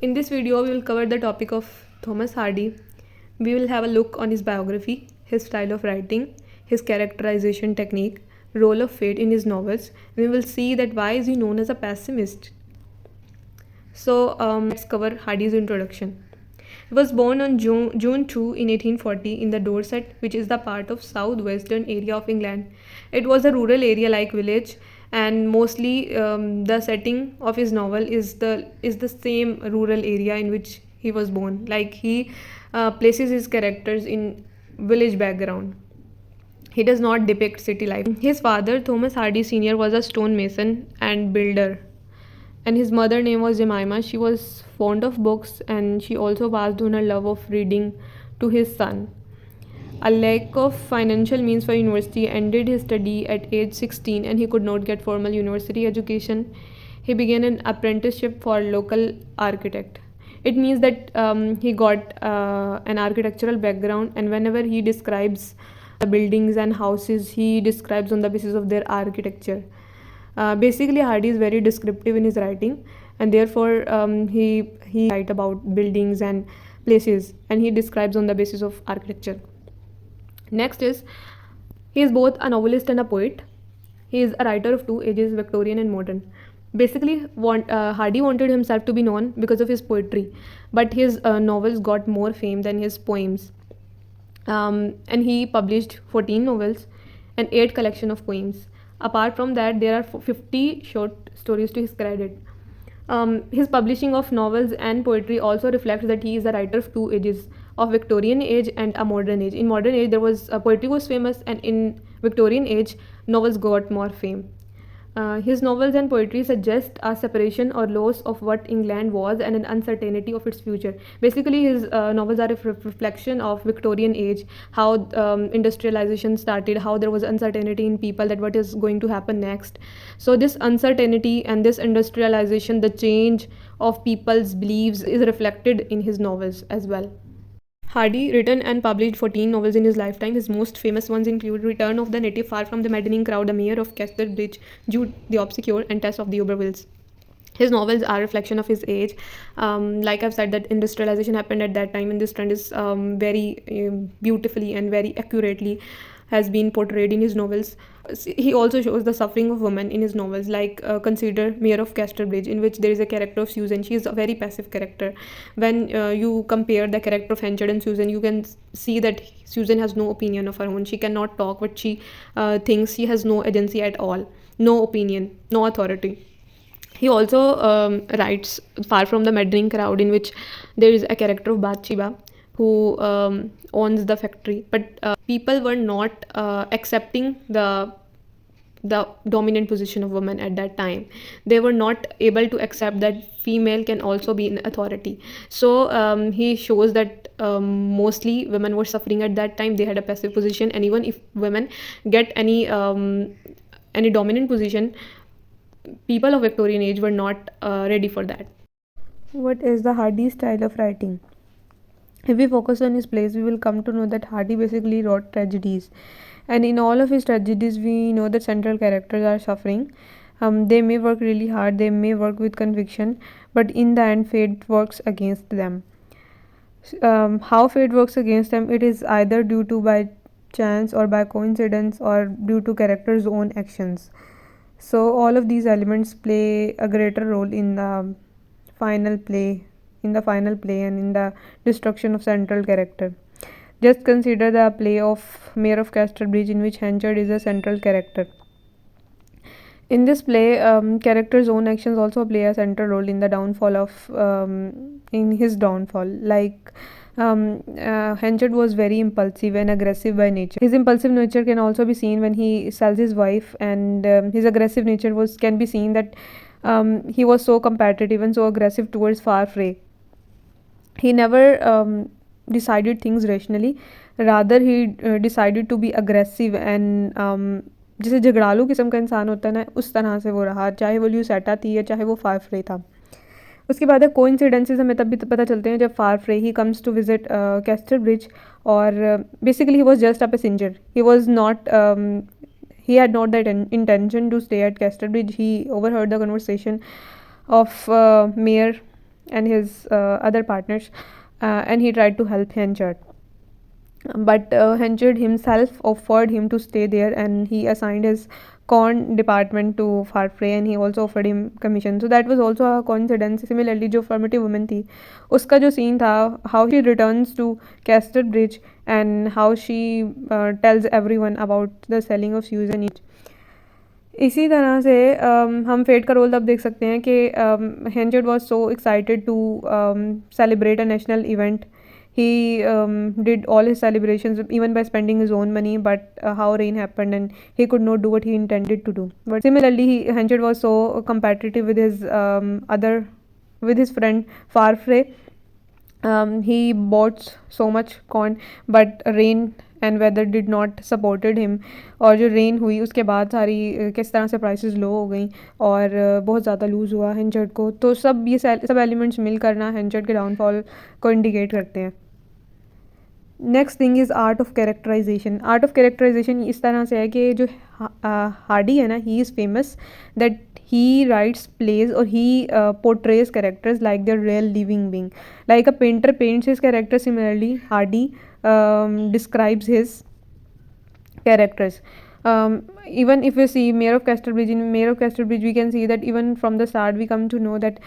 In this video, we will cover the topic of Thomas Hardy. We will have a look on his biography, his style of writing, his characterization technique, role of fate in his novels. We will see that why is he known as a pessimist. So let's cover Hardy's introduction. He was born on June 2 in 1840 in the Dorset, which is the part of southwestern area of England. It was a rural area like village, and mostly the setting of his novel is the same rural area in which he was born. Like he places his characters in village background. He does not depict city life. His father, Thomas Hardy Sr., was a stonemason and builder, and his mother name was Jemima. She was fond of books, and she also passed on her love of reading to his son. A lack of financial means for university ended his study at age 16, and he could not get formal university education. He began an apprenticeship for local architect. It means that he got an architectural background, and whenever he describes the buildings and houses, he describes on the basis of their architecture. Basically, Hardy is very descriptive in his writing, and therefore he write about buildings and places, and he describes on the basis of architecture. Next is, he is both a novelist and a poet. He is a writer of two ages, Victorian and modern. Basically, Hardy wanted himself to be known because of his poetry, but his novels got more fame than his poems. And he published 14 novels and 8 collection of poems. Apart from that, there are 50 short stories to his credit. His publishing of novels and poetry also reflects that he is a writer of two ages, of Victorian age and a modern age. In modern age, there was poetry was famous, and in Victorian age, novels got more fame. His novels and poetry suggest a separation or loss of what England was and an uncertainty of its future. Basically, his novels are a reflection of Victorian age, how industrialization started, how there was uncertainty in people that what is going to happen next. So this uncertainty and this industrialization, the change of people's beliefs, is reflected in his novels as well. Hardy written and published 14 novels in his lifetime. His most famous ones include Return of the Native, Far from the Maddening Crowd, A Mayor of Casterbridge, Jude the Obscure, and Tess of the Ubervilles. His novels are a reflection of his age. Like I've said, that industrialization happened at that time, and this trend is very beautifully and very accurately has been portrayed in his novels. He also shows the suffering of women in his novels, like consider Mayor of Casterbridge, in which there is a character of Susan. She is a very passive character. When you compare the character of Henchard and Susan, you can see that Susan has no opinion of her own. She cannot talk what she thinks. She has no agency at all, no opinion, no authority. He also writes Far from the Maddening Crowd, in which there is a character of Bathsheba who owns the factory, but people were not accepting the dominant position of women at that time. They were not able to accept that female can also be in authority. So he shows that mostly women were suffering at that time. They had a passive position, and even if women get any dominant position, people of Victorian age were not ready for that. What is the Hardy style of writing? If we focus on his plays, we will come to know that Hardy basically wrote tragedies, and in all of his tragedies, we know that central characters are suffering. They may work really hard, they may work with conviction, but in the end, fate works against them. How fate works against them, it is either due to by chance or by coincidence or due to characters' own actions. So all of these elements play a greater role in the final play and in the destruction of central character. Just consider the play of Mayor of Casterbridge, in which Henchard is a central character. In this play, characters' own actions also play a central role in the downfall of in his downfall. Like Henchard was very impulsive and aggressive by nature. His impulsive nature can also be seen when he sells his wife, and his aggressive nature can be seen that he was so competitive and so aggressive towards Farfrae. He never decided things rationally. Rather, he decided to be aggressive and जैसे झगड़ालू किस्म का इंसान होता है ना, उस तरह से वो रहा, चाहे वो ल्यूसेटा थी या चाहे वो फारफ्रे था. उसके बाद कोइंसिडेंसेस हमें तब भी पता चलते हैं जब फारफ्रे he comes to visit Casterbridge, और basically he was just a passenger. He was not he had not that intention to stay at Casterbridge. He overheard the conversation of Mayor and his other partners, and he tried to help Henchard. But Henchard himself offered him to stay there, and he assigned his corn department to Farfrey, and he also offered him commission. So that was also a coincidence. Similarly, जो affirmative woman थी, उसका जो scene था, how she returns to Castor Bridge and how she tells everyone about the selling of Susan each. इसी तरह से हम fate का रोल तब देख सकते हैं कि Henchard was so excited to celebrate a national event. He did all his celebrations even by spending his own money, but how rain happened and he could not do what he intended to do. But similarly, Henchard was so competitive with his with his friend Farfrey. He bought so much corn, but rain and weather did not supported him. और जो rain हुई उसके बाद सारी किस तरह से prices लो हो गई और बहुत ज़्यादा लूज़ हुआ हेंचर्ड को. तो सब एलिमेंट्स मिल करना हेंचर्ड के डाउनफॉल को इंडिकेट करते हैं. Next thing is art of characterisation. Art of characterisation इस तरह से है कि जो हार्डी है ना, he is famous that he writes plays or he portrays characters like they're real living being. Like a painter paints his character, similarly Hardy describes his characters. Even if we see Mayor of Casterbridge, in Mayor of Casterbridge we can see that even from the start we come to know that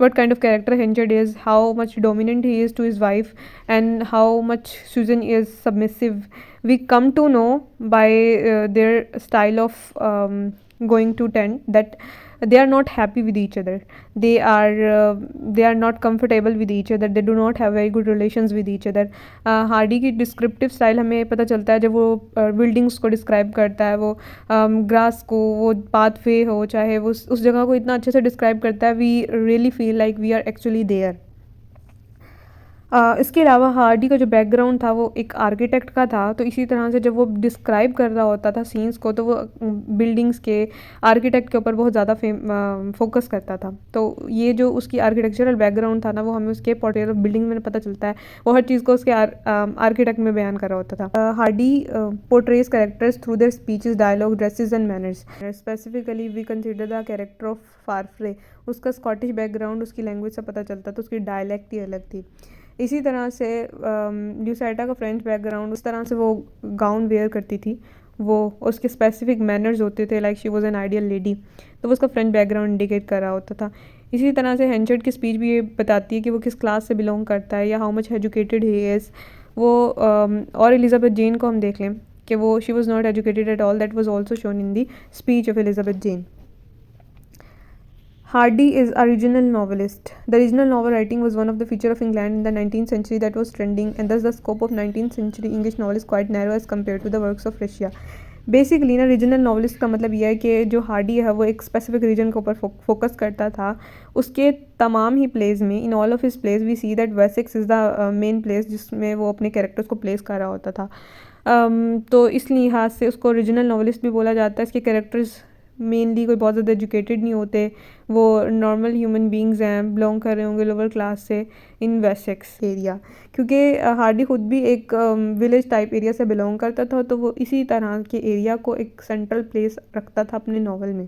what kind of character Henchard is, how much dominant he is to his wife, and how much Susan is submissive. We come to know by their style of going to tent that they are not happy with each other. They are not comfortable with each other. They do not have very good relations with each other. Hardy की descriptive style हमें पता चलता है जब वो buildings को describe करता है, वो ग्रास को, वो पाथवे हो, चाहे वो उस जगह को इतना अच्छे से डिस्क्राइब करता है, we really feel like we are actually there. इसके अलावा हार्डी का जो बैकग्राउंड था वो एक आर्किटेक्ट का था. तो इसी तरह से जब वो डिस्क्राइब कर रहा होता था सीन्स को, तो वो बिल्डिंग्स के आर्किटेक्ट के ऊपर बहुत ज़्यादा फोकस करता था. तो ये जो उसकी आर्किटेक्चरल बैकग्राउंड था ना, वो हमें उसके पोर्ट्रेट ऑफ बिल्डिंग में पता चलता है. वो हर चीज़ को उसके आर्किटेक्ट में बयान कर रहा होता था. Hardy portrays characters through their speeches, dialogue, dresses and manners. Specifically we consider the character of Farfrae. उसका स्कॉटिश बैकग्राउंड उसकी लैंग्वेज से पता चलता था, उसकी डायलैक्ट ही अलग थी. इसी तरह से ल्यूसाइटा का फ्रेंच बैकग्राउंड, उस तरह से वो गाउन वेयर करती थी, वो उसके स्पेसिफिक मैनर्स होते थे, like she was an ideal lady. तो वो उसका फ्रेंच बैकग्राउंड इंडिकेट कर रहा होता था. इसी तरह से हेंचर्ड की स्पीच भी ये बताती है कि वो किस क्लास से बिलोंग करता है या how much educated he is. वो और एलिजाबेथ जेन को हम देख लें कि वो she was not educated at all. That was also shown in the speech of Elizabeth Jane. Hardy is a regional novelist. The regional novel writing was one of the feature of England in the 19th century that was trending, and thus the scope of 19th century English novel is quite narrow as compared to the works of Russia. Basically ना regional novelist का मतलब यह है कि जो Hardy है वो एक स्पेसिफिक रीजन के ऊपर फोकस करता था. उसके तमाम ही प्लेस में, in all of his plays we see that Wessex is the main place जिसमें वो अपने कैरेक्टर्स को प्लेस कर रहा होता था. तो इस लिहाज से उसको रीजनल नॉवलिस्ट भी बोला जाता है. इसके कैरेक्टर्स मेनली कोई बहुत ज़्यादा एजुकेटेड नहीं होते, वो नॉर्मल ह्यूमन बींग्स हैं, बिलोंग कर रहे होंगे लोअर क्लास से इन वेसेक्स एरिया. क्योंकि हार्डी खुद भी एक विलेज टाइप एरिया से बिलोंग करता था, तो वो इसी तरह के एरिया को एक सेंट्रल प्लेस रखता था अपने नावल में.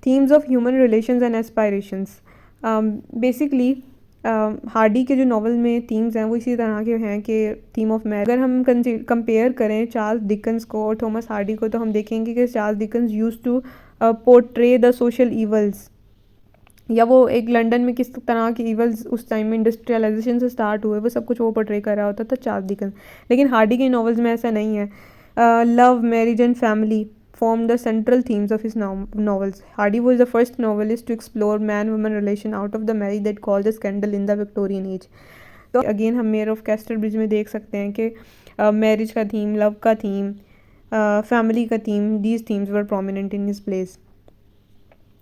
Themes of human relations and aspirations. Basically Hardy के जो नावल में थीम्स हैं वो इसी तरह के हैं कि थीम ऑफ मैरिज. अगर हम कंपेयर करें चार्ल्स डिकन्स को और थॉमस हार्डी को, तो हम देखेंगे कि Charles Dickens used to portray the social evils, या वो एक लंदन में किस तरह के ईवल्स उस टाइम में इंडस्ट्रियलाइजेशन से स्टार्ट हुए, वो सब कुछ वो पोर्ट्रे कर रहा होता था चार्ल्स डिकन्स. लेकिन हार्डी के नॉवेल्स में ऐसा नहीं है. Love, marriage and family form the central themes of his novels. Hardy was the first novelist to explore man-woman relation out of the marriage that caused a scandal in the Victorian age. तो again हम mayor of Casterbridge में देख सकते हैं कि marriage का theme, love का theme, family का theme, these themes were prominent in his plays.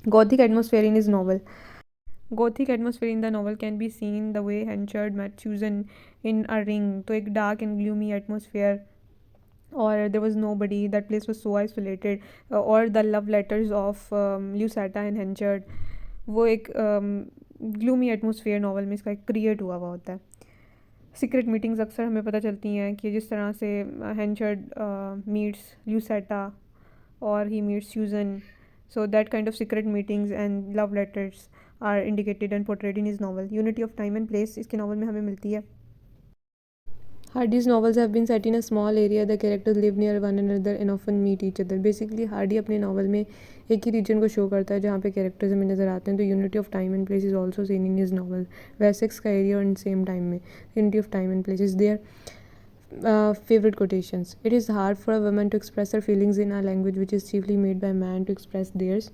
Gothic atmosphere in his novel. Gothic atmosphere in the novel can be seen the way Henchard met Susan in a ring. तो एक dark and gloomy atmosphere, or there was nobody, that place was so isolated, or the love letters of Lucetta and Henchard, वो एक gloomy atmosphere novel में इसका create हुआ होता है. Secret meetings अक्सर हमें पता चलती हैं कि जिस तरह से Henchard meets Lucetta or he meets Susan, so that kind of secret meetings and love letters are indicated and portrayed in his novel. Unity of time and place इसके novel में हमें मिलती है. Hardy's novels have been set in a small area. The characters live near one another and often meet each other. Basically, Hardy अपने novel में एक ही region को show करता है जहाँ पे characters हमें नज़र आते हैं. तो unity of time and place is also seen in his novel. Wessex का area और same time में unity of time and place is there. Favorite quotations. It is hard for a woman to express her feelings in a language which is chiefly made by man to express theirs.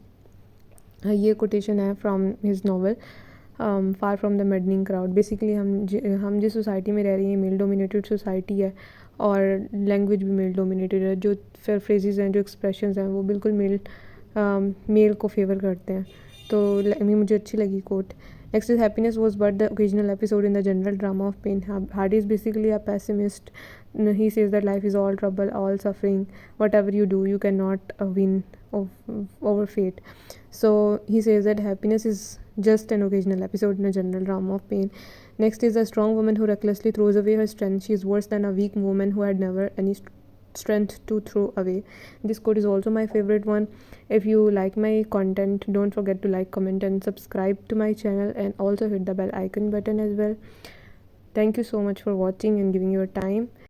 ये quotation है from his novel. Far from the madding crowd. Basically हम जिस society में रह रही हैं male dominated society है और लैंग्वेज भी मेल डोमिनेटेड है. जो फ्रेजेस हैं, जो एक्सप्रेशंस हैं, वो बिल्कुल मेल को फेवर करते हैं. तो मुझे अच्छी लगी quote. Next is happiness was but the occasional episode in the general drama of pain. Hardy is basically a pessimist. He says that life is all trouble, all suffering. Whatever you do, you can not win over fate. So he says that happiness is just an occasional episode in a general drama of pain. Next is a strong woman who recklessly throws away her strength. She is worse than a weak woman who had never any strength to throw away. This quote is also my favorite one. If you like my content, don't forget to like, comment and subscribe to my channel, and also hit the bell icon button as well. Thank you so much for watching and giving your time.